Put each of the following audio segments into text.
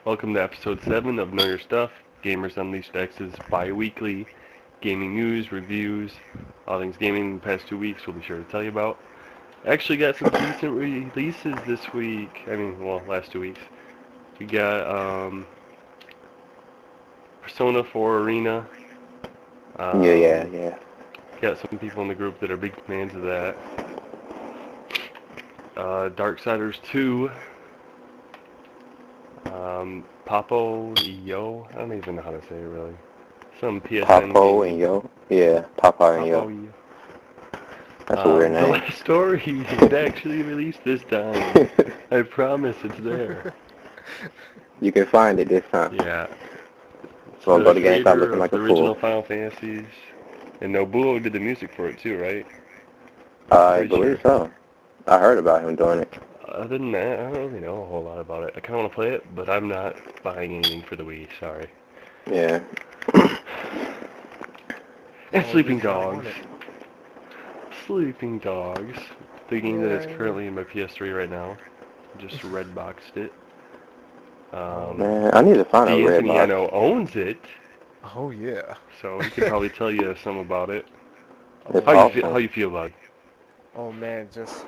Welcome to episode 7 of Know Your Stuff, Gamers Unleashed X's bi-weekly gaming news, reviews, all things gaming in the past 2 weeks we'll be sure to tell you about. Actually got some decent releases this week, last 2 weeks. We got Persona 4 Arena. Yeah. Got some people in the group that are big fans of that. Darksiders 2. Papo Yo. I don't even know how to say it really. Some PSN Papo game. and Yo. Yeah, Papa and Papo Yo. Yo. That's a weird The name. last story it actually released this time. I promise it's there. You can find it this time. Yeah. It's So the go to GameStop creator looking of like the a original fool. Final Fantasies. And Nobuo did the music for it too, right? I Pretty believe sure. so. I heard about him doing it. Other than that, I don't really know a whole lot about it. I kind of want to play it, but I'm not buying anything for the Wii, sorry. Yeah. And Sleeping Dogs. Sleeping Dogs. The game that is currently in my PS3 right now. Just red boxed it. Man, I need to find a red D'Anthony, I box. know, owns it, Oh yeah. so he could probably tell you some about it. It's How awesome. you feel about it? Oh man, it's just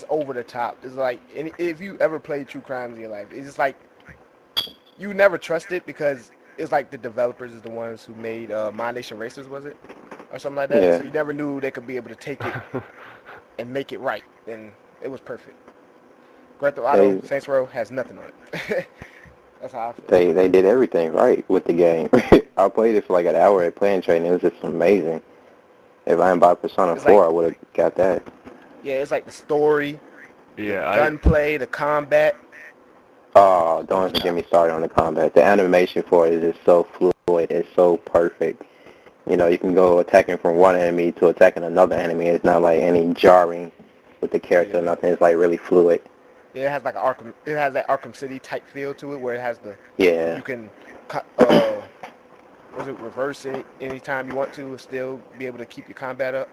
over the top. It's like if you ever played true crimes in your life, it's just like you never trust it because it's like the developers is the ones who made My Nation Racers, was it, or something like that. Yeah. So you never knew they could be able to take it and make it right. And it was perfect. Grand Theft Auto Saints Row has nothing on it. That's how I feel. They did everything right with the game. I played it for like an hour at playing training. It was just amazing. If I hadn't bought Persona 4, I would have got that. Yeah, it's like the story, Yeah, the gunplay, the combat. Oh, don't even get me started on the combat. The animation for it is just so fluid. It's so perfect. You know, you can go attacking from one enemy to attacking another enemy. It's not like any jarring with the character or nothing. It's like really fluid. Yeah, it has like it has that Arkham City type feel to it, where it has the Yeah. you can reverse it anytime you want to, and still be able to keep your combat up.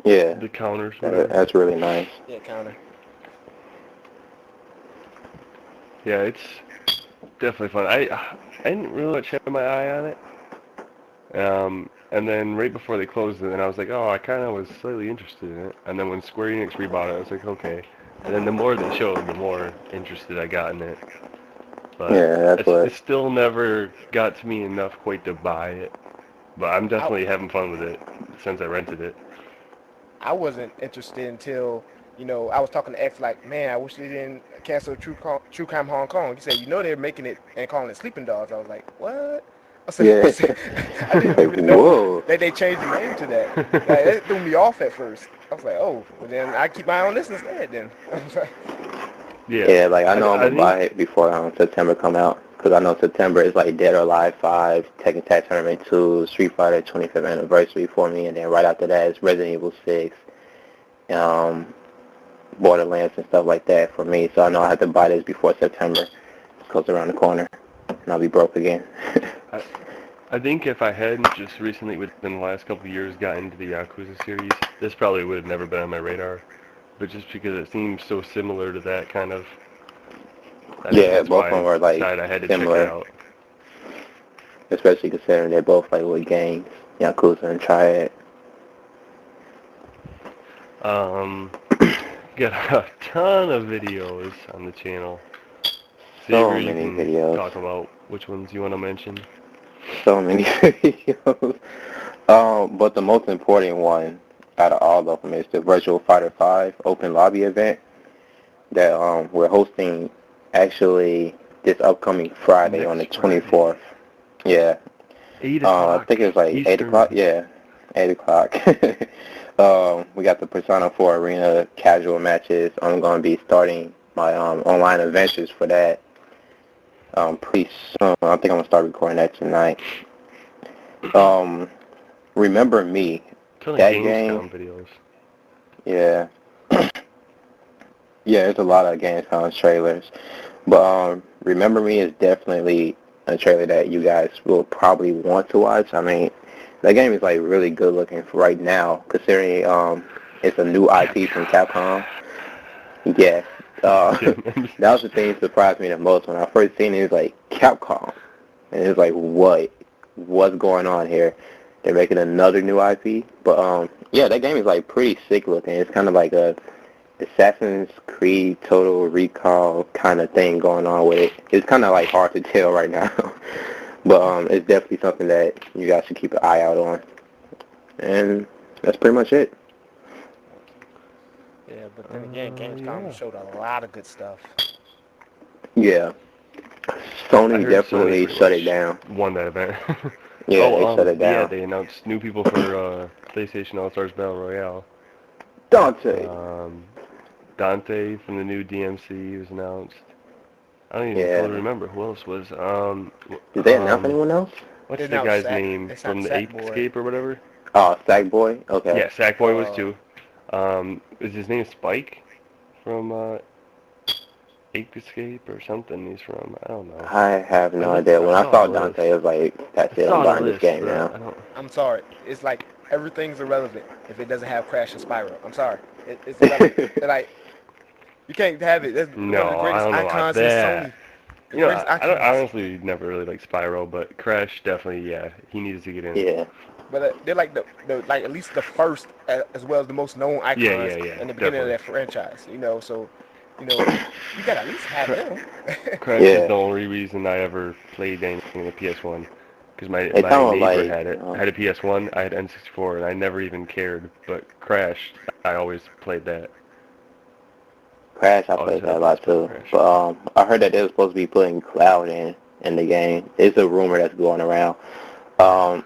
Yeah. the counters, whatever. That's really nice. Yeah, counter. Yeah, it's definitely fun. I didn't really much have my eye on it. And then right before they closed it, and I was like, oh, I kind of was slightly interested in it. And then when Square Enix rebought it, I was like, okay. And then the more they showed, the more interested I got in it. But Yeah, it still never got to me enough quite to buy it. But I'm definitely having fun with it since I rented it. I wasn't interested until, I was talking to X like, man, I wish they didn't cancel True Crime Hong Kong. He said, they're making it and calling it Sleeping Dogs. I was like, what? I said, I didn't even know that they changed the name to that. Like, it threw me off at first. I was like, oh, well then I keep my eye on this instead then. I was like, yeah, like I know I'm going to buy it before September come out. Because I know September is like Dead or Alive 5, Tekken Tag Tournament 2, Street Fighter 25th Anniversary for me, and then right after that is Resident Evil 6, Borderlands and stuff like that for me. So I know I have to buy this before September. It's close around the corner, and I'll be broke again. I think if I hadn't just recently, within the last couple of years, got into the Yakuza series, this probably would have never been on my radar. But just because it seems so similar to that kind of... Yeah, both of them are like I had to similar. check it out. Especially considering they're both like with gangs, Yakuza and Triad. Got a ton of videos on the channel. So many videos. Talk about which ones you want to mention. So many videos. But the most important one out of all of them is the Virtual Fighter 5 Open Lobby event that we're hosting actually this upcoming Friday on the 24th. Yeah. 8 o'clock. I think it was like Eastern. 8 o'clock. Yeah, 8 o'clock. We got the Persona 4 Arena casual matches. I'm going to be starting my online adventures for that pretty soon. I think I'm going to start recording that tonight. Remember Me. That game. Videos. Yeah. Yeah, there's a lot of Gamescom trailers. But Remember Me is definitely a trailer that you guys will probably want to watch. I mean, that game is like really good looking for right now, considering it's a new IP from Capcom. Yeah, That was the thing that surprised me the most when I first seen it. It was like Capcom, and it was like, what's going on here? They're making another new IP, but yeah, that game is like pretty sick looking. It's kind of like a Assassin's Creed Total Recall kind of thing going on with it. It's kind of like hard to tell right now, but it's definitely something that you guys should keep an eye out on. And that's pretty much it. Yeah, but then again, Gamescom showed a lot of good stuff. Yeah, I Sony heard definitely Sony shut it down. won that event. Yeah, they shut it Yeah, down. they announced new people for PlayStation All-Stars Battle Royale. Dante. Dante from the new DMC was announced. I don't even Yeah. fully remember who else was. Did they announce anyone else? What's They the announced guy's name it's from not the Sackboy. Escape or whatever? Oh, Sackboy? Okay. Yeah, Sackboy was too. Is his name Spike from Ape Escape or something? He's from, I don't know. I have no idea. When I saw Dante, I was like, that's it, I'm buying this game now. I'm sorry. It's like everything's irrelevant if it doesn't have Crash and Spyro. I'm sorry. It's irrelevant. Like, you can't have it. That's one of the greatest icons in Sony. You know, I honestly never really liked Spyro, but Crash definitely, yeah, he needs to get in. Yeah. But they're like the like at least the first as well as the most known icons in the beginning of that franchise. You know, so you gotta at least have them. Crash is the only reason I ever played anything in the PS1. Because my neighbor had it. I had a PS1, I had N64, and I never even cared. But Crash, I always played that. Crash, I played that a lot too. But I heard that they were supposed to be putting Cloud in the game. It's a rumor that's going around.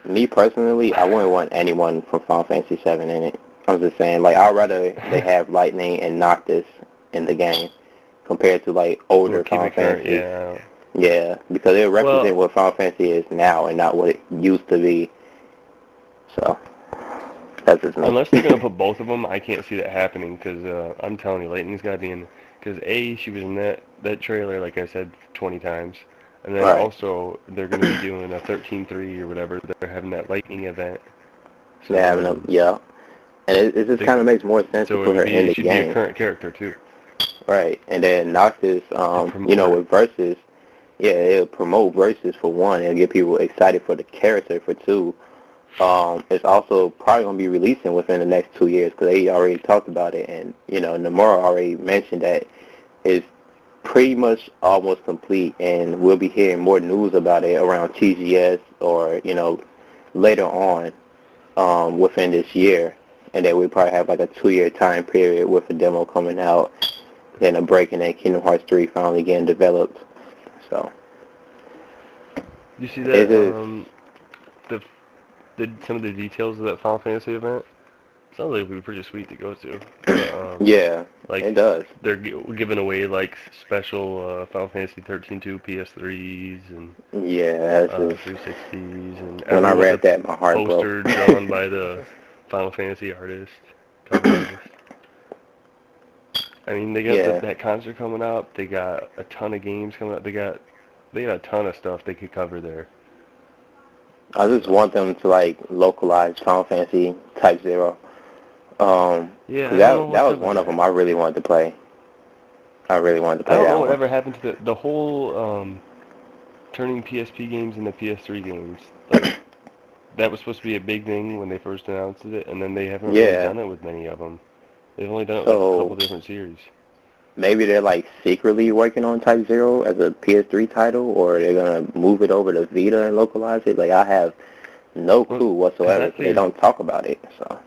Me personally, I wouldn't want anyone from Final Fantasy VII in it. I'm just saying, like, I'd rather they have Lightning and Noctis in the game compared to, like, older Final Fantasy. Yeah, because it represents what Final Fantasy is now and not what it used to be. So, that's just me. Unless they're going to put both of them, I can't see that happening because I'm telling you, Lightning's got to be in. Because she was in that trailer, like I said, 20 times. And then also, they're going to be doing a 13.3 or whatever. They're having that Lightning event. So, they're having and it just kind of makes more sense to put her in the game. She'd be a current character, too. Right. And then Noctis, with Versus, it'll promote Versus for one. It'll get people excited for the character for two. It's also probably going to be releasing within the next 2 years because they already talked about it. And, Nomura already mentioned that it's pretty much almost complete, and we'll be hearing more news about it around TGS or, later on within this year. And then we'll probably have like a 2-year time period with a demo coming out, then a break, and then Kingdom Hearts 3 finally getting developed. So. You see that, some of the details of that Final Fantasy event? Sounds like it would be pretty sweet to go to. It does. They're giving away like special Final Fantasy 13.2 PS3s and 360s and when I read that, my heart poster broke. drawn by the Final Fantasy artist. I mean, they got that concert coming up. They got a ton of games coming up. They got a ton of stuff they could cover there. I just want them to like localize Final Fantasy Type 0. That was one of them I really wanted to play. I don't know whatever happened to the whole turning PSP games into PS3 games. Like, that was supposed to be a big thing when they first announced it, and then they haven't really done it with many of them. They've only done it with a couple different series. Maybe they're like secretly working on Type 0 as a PS3 title, or they're gonna move it over to Vita and localize it. Like, I have no clue whatsoever. They don't talk about it. So.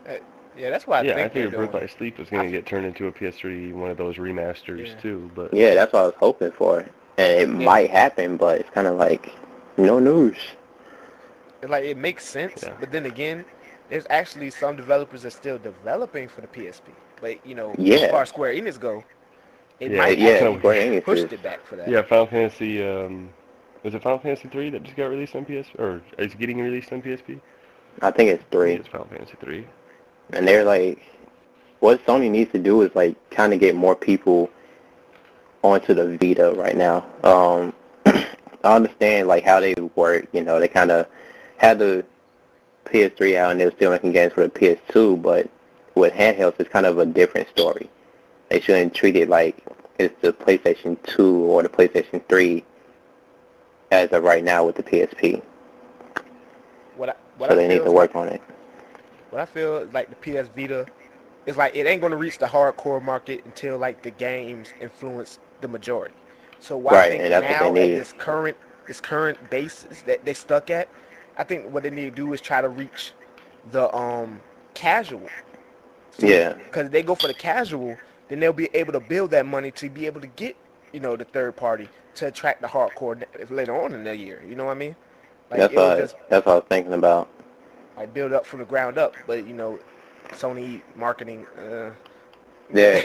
Yeah, that's why I think Birth by Sleep was going to get turned into a PS3, one of those remasters too. But that's what I was hoping for, and it might happen, but it's kind of like no news. Like, it makes sense, but then again, there's actually some developers that are still developing for the PSP. But as far as Square Enix go, it might have pushed it back for that. Yeah, Final Fantasy. Was it Final Fantasy 3 that just got released on PSP, or is getting released on PSP? I think it's 3. It's Final Fantasy 3. And they're like, what Sony needs to do is like kind of get more people onto the Vita right now. I understand like how they work. They kind of had the PS3 out and they're still making games for the PS2, but with handhelds, it's kind of a different story. They shouldn't treat it like is the PlayStation 2 or the PlayStation 3 as of right now with the PSP. So they need to work on it. What I feel is like the PS Vita, it's like it ain't going to reach the hardcore market until like the games influence the majority. So what I think And that's what now they at need. this current basis that they stuck at, I think what they need to do is try to reach the casual. Yeah. Because if they go for the casual, then they'll be able to build that money to be able to get, the third party to attract the hardcore later on in the year. You know what I mean? Like it'll just That's what I was thinking about. like build up from the ground up. But Sony marketing. Their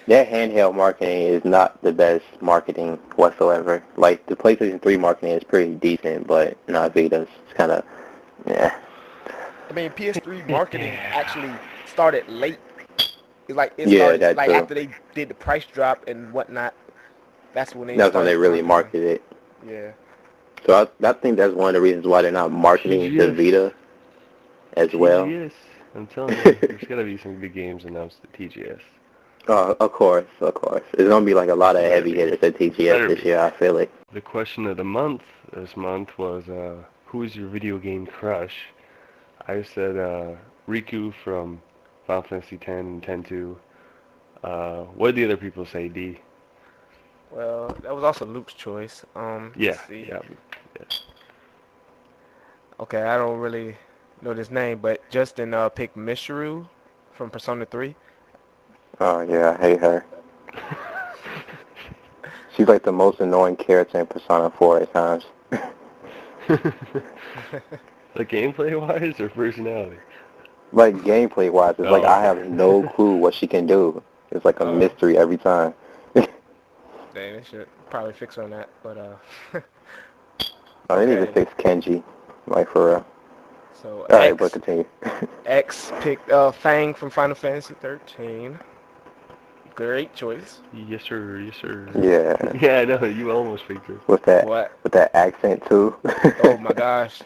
handheld marketing is not the best marketing whatsoever. Like the PlayStation 3 marketing is pretty decent, but not Vita's. It's kind of I mean, PS3 marketing actually started late. It Yeah, started that like too. after they did the price drop and whatnot. That's when they really marketed it. Yeah. So I think that's one of the reasons why they're not marketing the Vita as well. TGS. I'm telling you, there's got to be some big games announced at TGS. Of course. It's going to be like a lot of heavy hitters at TGS this year, I feel it. The question of the month this month was, who is your video game crush? I said Riku from Final Fantasy X and X-2. What did the other people say, D? Well, that was also Luke's choice. Yeah. Okay, I don't really know this name, but Justin picked Michiru from Persona 3. Oh, yeah, I hate her. She's like the most annoying character in Persona 4 at times. Like gameplay-wise or personality? Like gameplay-wise, it's like I have no clue what she can do. It's like a mystery every time. Dang, they should probably fix on that, but They need to fix Kenji, like for real. So alright, but continue. X picked Fang from Final Fantasy 13. Great choice. Yes, sir. Yeah. Yeah, I know. You almost picked her. With that accent too. Oh my gosh.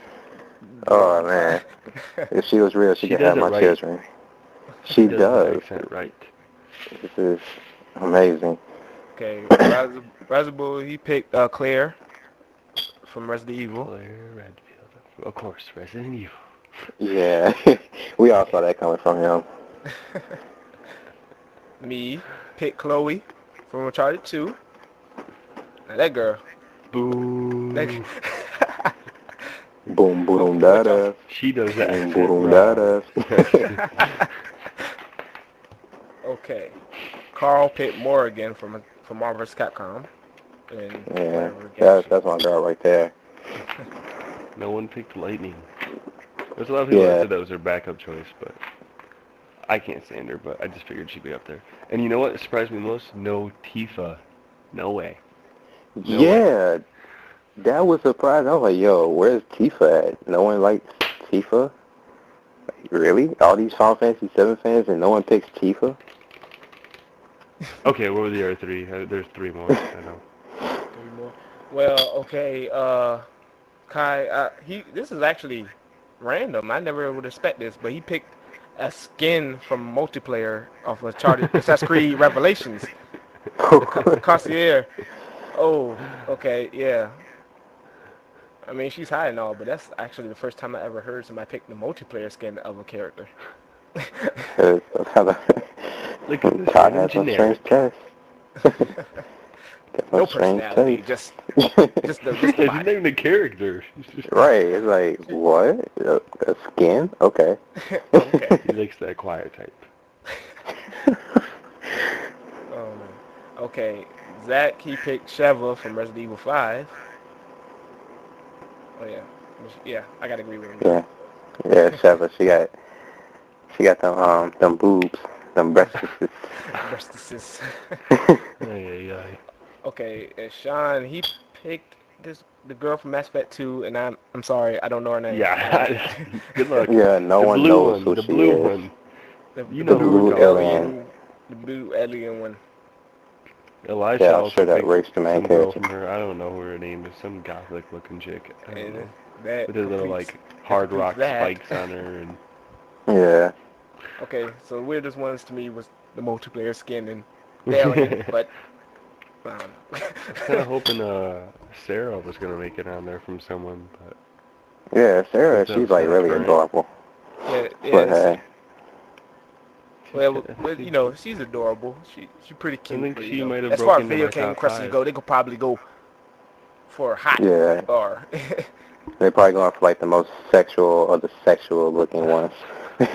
Oh man. If she was real, she could have my children. She does. Accent right. This is amazing. Okay, Razzable, he picked Claire from Resident Evil. Claire Redfield. Of course, Resident Evil. Yeah. We all saw that coming from him. Me picked Chloe from Uncharted 2. Now that girl. Boom. Boom, boom, da. She does that. Boom, boom, da. Okay. Carl picked Morrigan from Marvel vs. Capcom. Yeah, that's my girl right there. No one picked Lightning. There's a lot of people that said that was their backup choice, but I can't stand her, but I just figured she'd be up there. And you know what surprised me most? No Tifa. No way. No way. That was surprising. I was like, yo, where's Tifa at? No one likes Tifa? Like, really? All these Final Fantasy 7 fans and no one picks Tifa? Okay, what were the other three? There's three more. I know. 3 more. Well, okay, Kai, this is actually random. I never would expect this, but he picked a skin from multiplayer of Assassin's Creed Revelations. The Concierge. Oh, okay, yeah. I mean, she's high and all, but that's actually the first time I ever heard somebody pick the multiplayer skin of a character. Look at this Todd has a strange taste. No personality, just the It's not even a character. Right, it's like, what? A skin? Okay. Okay. He likes that quiet type. Oh, man. Okay, Zach, he picked Sheva from Resident Evil 5. Oh, yeah, I gotta agree with him. Yeah, Sheva, she got them boobs, them breastises. Breastises. Okay, and Sean, he picked the girl from Mass Effect 2, and I'm sorry, I don't know her name. Yeah, good luck. Yeah, no one knows who she is. The blue one. The blue alien. The blue alien one. Elisha I'm also sure that picked Rick's the main some girl character. from her. I don't know who her name is. Some gothic-looking chick. I don't know. That with her little hard rock spikes on her and. Yeah. Okay, so the weirdest ones to me was the multiplayer skin and the alien, but I don't know. I was kind of hoping Sarah was gonna make it on there from someone, but Yeah, Sarah, since that she's was like kind of really current, adorable. Yeah, But yes. hey, Well, she's, you know, she's adorable. She's pretty I cute. think But you she know, might have as far broken as into video my game top questions five. go, they could probably go for hot yeah, or they're probably going for like the most sexual or the sexual looking ones.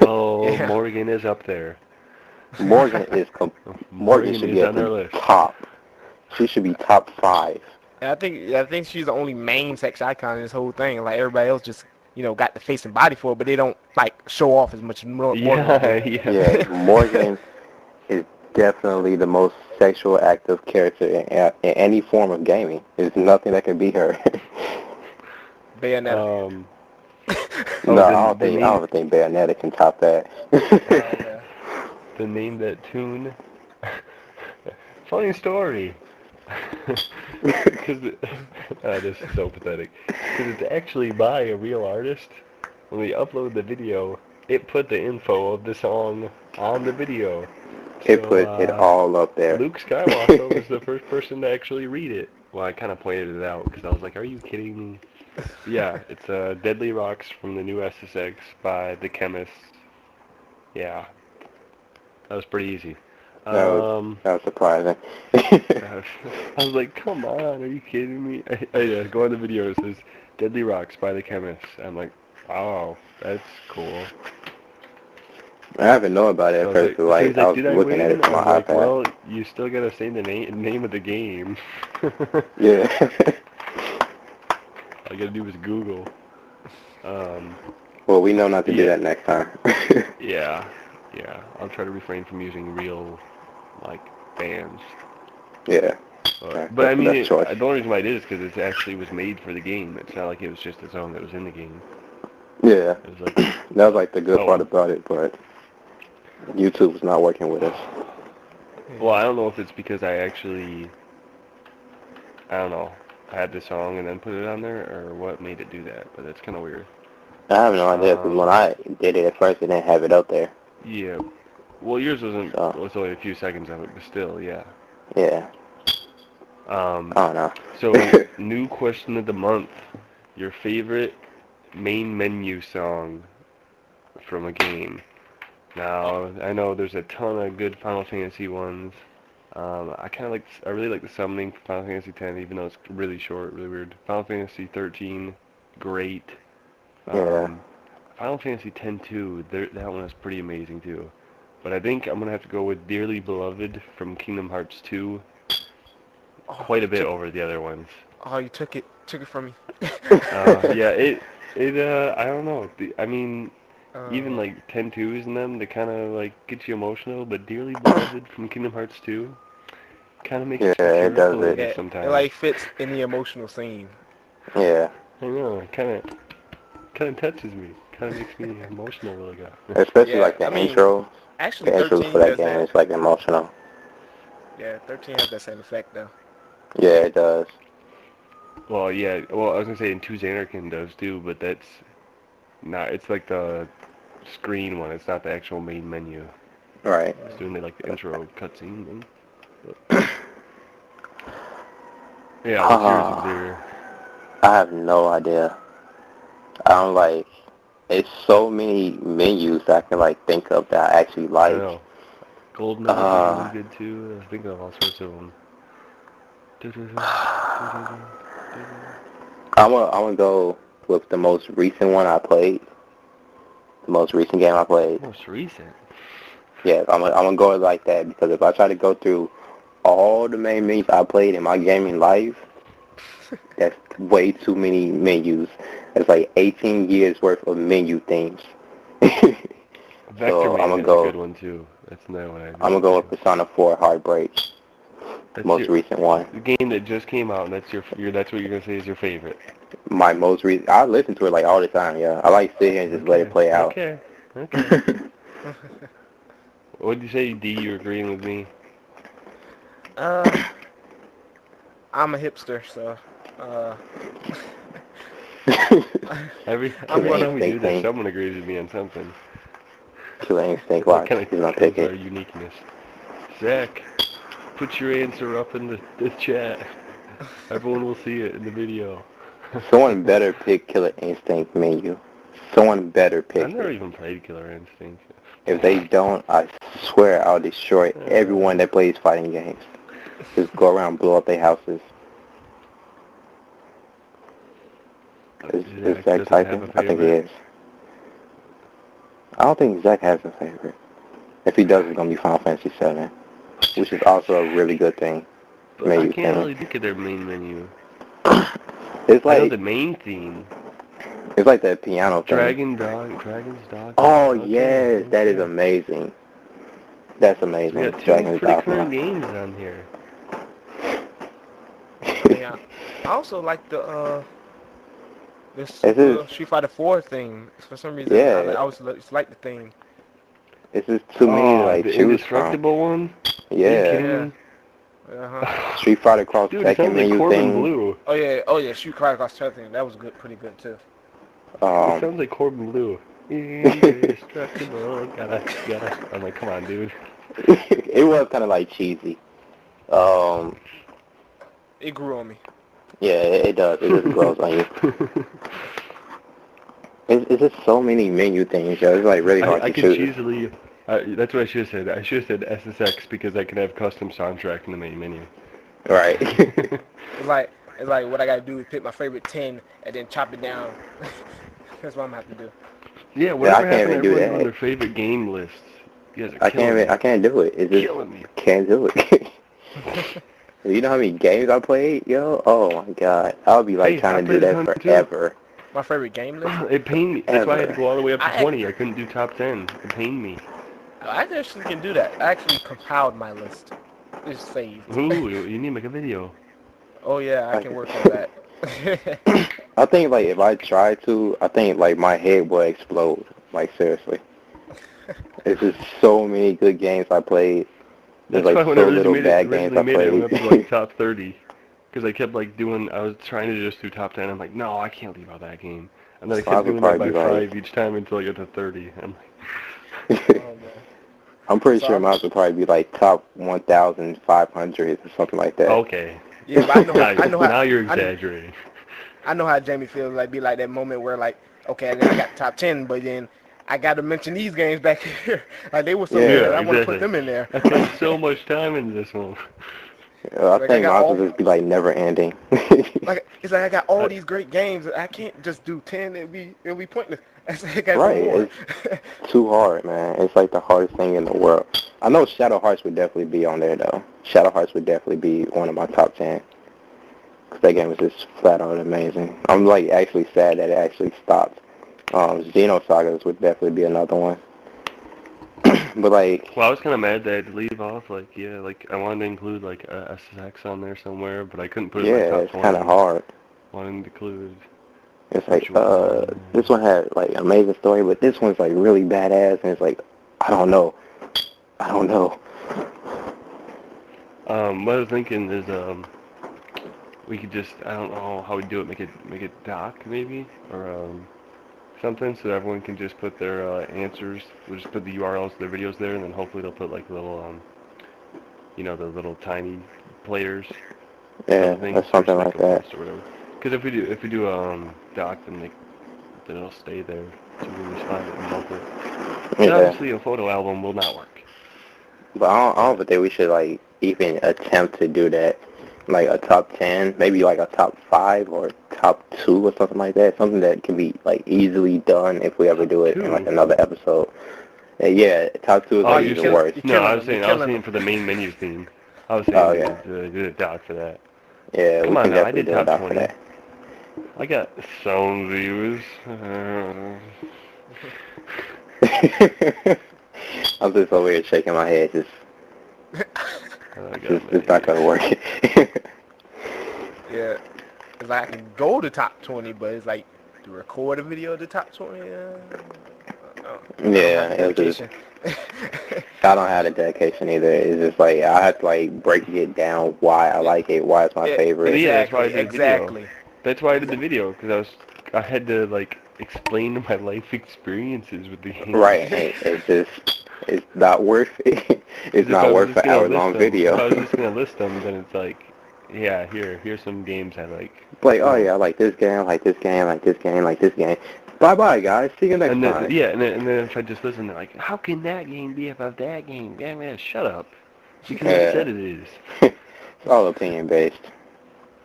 Oh, yeah. Morgan is up there. Morgan is Morgan Morgan should is be at on the our list. top. She should be top 5. And I think she's the only main sex icon in this whole thing. Like everybody else just got the face and body for it, but they don't like show off as much as Morgan Yeah, do. yeah. Yeah, Morgan is definitely the most sexual active character in any form of gaming. There's nothing that can beat her. Bayonetta. Oh, No, the I name, don't think Bayonetta can top that. Yeah. the name that tune. Funny story. Because this is so pathetic. Because it's actually by a real artist. When we upload the video, it put the info of the song on the video. It So put it all up there. Luke Skywalker was the first person to actually read it. Well, I kind of pointed it out because I was like, "Are you kidding me?" Yeah, it's Deadly Rocks from the new SSX by The Chemists. Yeah, that was pretty easy. That was Um, that was surprising. I was like, come on, are you kidding me? Yeah, go on the video, it says Deadly Rocks by The Chemists. I'm like, oh, that's cool. I haven't known about it So at I was first, like, but so like he's I like, was did I looking at win? it from I was my like, iPad. well, you still gotta say the name of the game. Yeah. All you gotta do is Google. Um, Well, we know not to do yeah, that next time. yeah, yeah. I'll try to refrain from using real, like, bands. Yeah. But I That's the mean, best choice. the only reason why I did is because it actually was made for the game. It's not like it was just a song that was in the game. Yeah. It was like, That was like the good oh part well. about it, but YouTube was not working with us. Well, I don't know if it's because I don't know, had the song and then put it on there, or what made it do that. But that's kind of weird. I have no idea because when I did it at first, it didn't have it up there. Yeah. Well, yours So was only a few seconds of it, but still, yeah. yeah. Um, I don't know. so new question of the month: your favorite main menu song from a game. Now, I know there's a ton of good Final Fantasy ones. I really like the summoning for Final Fantasy X, even though it's really short, really weird. Final Fantasy 13, great. Yeah. Final Fantasy X too, that one is pretty amazing too. But I think I'm gonna have to go with Dearly Beloved from Kingdom Hearts 2, Oh, quite a bit over the other ones. oh, you took it from me. Yeah, I don't know. I mean, even like 10-2s and them, they kind of like get you emotional, but Dearly Beloved from Kingdom Hearts 2 kind of makes Yeah, you it does tearful it. sometimes. It like fits in the emotional scene. Yeah. I know, it kind of touches me, kind of makes me emotional really good. Especially Yeah, like the I mean, intro. actually The intros 13 for that does game that. is like emotional. Yeah, 13 has that same effect though. Yeah, it does. Well, yeah, well, I was gonna say in 2 Xanarkin does too, but that's not, it's like the screen one, it's not the actual main menu. Right. It's doing like the intro cutscene thing. Yeah, what's yours, Xavier? I have no idea. I'm like, it's so many menus that I can like think of that I actually I like. know. GoldenEye is really good too. I think of all sorts of them. I'm gonna go with the most recent one I played. The most recent game I played. Most recent. Yeah, I'm gonna go like that because if I try to go through all the main menus I played in my gaming life, that's way too many menus. It's like 18 years worth of menu themes. Vector So Man is a good one too. That's another one I I'm gonna go with Persona 4 Heartbreak, That's most recent one. the game that just came out, and that's what you're gonna say is your favorite. My most recent. I listen to it like all the time. Yeah, I like sit here and just let it play out. Okay. What did you say, D? You agreeing with me? I'm a hipster, so Every I'm gonna. time we do this, someone agrees with me on something. Killer Instinct. That Watch. kind of He's gonna shows pick our it. uniqueness. Zach, Put your answer up in the chat. Everyone will see it in the video. Someone better pick Killer Instinct menu. Someone better pick I've never it. even played Killer Instinct. If they don't, I swear I'll destroy everyone that plays fighting games. Just go around and blow up their houses. Is Zach typing? I think he is. I don't think Zach has a favorite. If he does, it's going to be Final Fantasy VII, which is also a really good thing. But I can't really think of their main menu. It's I know like the main theme. it's like that piano thing. Dragon's Dog. Oh okay, yes, that is amazing. That's amazing. We got two Dragon's pretty Dogma. current games on here. Yeah. I also like the this Is Street Fighter 4 thing. For some reason, Yeah. I always like the theme. It's just too many to like the choose from. indestructible one? Are you Yeah. kidding me? Uh-huh. Street Fighter Cross Dude, it second sounds like menu Corbin thing. Blue. Oh yeah, Street Fighter Cross thing. That was good, pretty good too. It sounds like Corbin Blue. Indestructible. Gotta. I'm like, come on, dude. It was kind of like cheesy. It grew on me. Yeah, it does. It just grows on you. It's just so many menu things, yo. It's like really hard I to could choose. easily. That's what I should have said. I should have said SSX because I can have custom soundtrack in the main menu. Right. It's like what I gotta do is pick my favorite 10 and then chop it down. That's what I'm gonna have to do. Yeah, whatever I can't happened even to do everyone that. doing their favorite game lists? You guys are I killing can't do it. It's just killing me. can't do it. You know how many games I played, yo? Oh my god, I'll be like trying to do that forever. My favorite game list? It pained me. That's why I had to Ever. go all the way up to 20. I couldn't do top 10. It pained me. I actually can do that. I actually compiled my list. It's saved. Ooh, you need to make a video. Oh yeah, I can work on that. I think like if I try to, I think like my head will explode. Like seriously, it's just so many good games I played. There's That's like why when so I little bad games I made it, I went up to played. like top 30. Because I kept like doing, I was trying to just do top 10. I'm like, no, I can't leave out that game. And then I So I kept would doing that by probably be like- 5 each time until I got to 30. I'm like, Oh, man. I'm pretty So sure mine would probably be like top 1,500 or something like that. okay. Yeah, but I know how. Now you're exaggerating. I know how Jamie feels. Like be like that moment where like, okay, then I got top 10, but then I got to mention these games back here. Like they were so good. I want to put them in there. I put so much time into this one. I Like, I think got mine all- would just be like never ending. Like it's like I got all these great games. I can't just do 10. It'll be pointless. I said I got Right, more. it's too hard, man. It's like the hardest thing in the world. I know Shadow Hearts would definitely be on there, though. Shadow Hearts would definitely be one of my top 10. Because that game was just flat out amazing. I'm, like, actually sad that it actually stopped. Xenosagas would definitely be another one. But, like... Well, I was kind of mad that I had to leave off. Like, yeah, like, I wanted to include, like, SSX on there somewhere, but I couldn't put it in my Yeah, top it's 20. kind of hard. Wanted to include... It's like, this one had, like, an amazing story, but this one's, like, really badass, and it's like, I don't know. What I was thinking is, we could just, I don't know how we do it, make it doc, maybe? Or, something, so that everyone can just put their, answers. We'll just put the URLs to their videos there, and then hopefully they'll put, like, little, you know, the little tiny players. Yeah, Things, that's something like that. or whatever. Because if we do doc, then it'll stay there. So we can just find it and bump it. And Yeah. obviously a photo album will not work. But I don't think we should, like, even attempt to do that. Like, a top 10, maybe, like, a top 5 or top 2 or something like that. Something that can be, like, easily done if we ever do it in, like, another episode. Yeah, top 2 is, like, you're even worse. No, I was saying for the main menu theme. I was saying do a doc for that. Yeah, Come we on can now, I definitely did do a top doc 20. for that. I got some views. I'm just over here shaking my head. It's not gonna work. Yeah, it's like I can go to top 20, but it's like to record a video of the top 20. Yeah, it's just, I don't have the dedication either. It's just like I have to like break it down why I like it, why it's my favorite. Yeah, that's why I did the video. Exactly. That's why I did the video, because I had to like explain my life experiences with the game. Right, and it's not worth it. It's If I not was worth just an gonna list hour-long them, if I was video. just gonna list them, then it's like, yeah, here's some games I like. Like, oh Boom. yeah, I like this game, I like this game, I like this game, I like this game. Bye-bye, guys. See you next And then time. yeah, and then if I just listen, they're like, how can that game be above that game? Yeah, man, shut up. Because I Yeah. said it is. It's all opinion-based.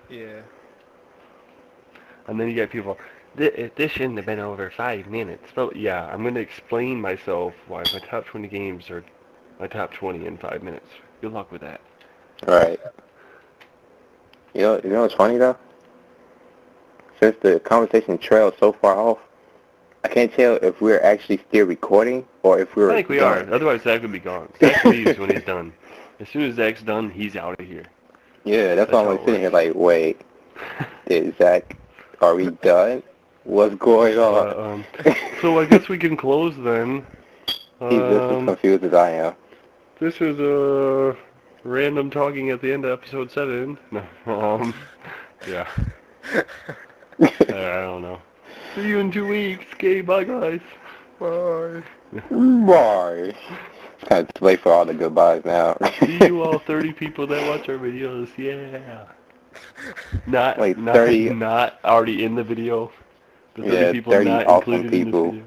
Yeah. And then you get people, this shouldn't have been over 5 minutes. But yeah, I'm going to explain myself why my top 20 games are my top 20 in 5 minutes. Good luck with that. Right. You know what's funny, though? Since the conversation trailed so far off, I can't tell if we're actually still recording or if I we're think we done. are. Otherwise, Zach would be gone. Zach leaves when he's done. As soon as Zach's done, he's out of here. Yeah, that's why That's I'm how like it sitting here works. like, wait, did Zach, are we done? What's going on? But, so I guess we can close then. He's just as confused as I am. This is random talking at the end of episode 7. No, yeah. I don't know. See you in 2 weeks. Okay, bye guys. Bye. Bye. It's kind of too late for all the goodbyes now. See you all 30 people that watch our videos. Yeah. Like 30, Not already in the video. The 30 yeah, people 30 not awesome included in this people. video.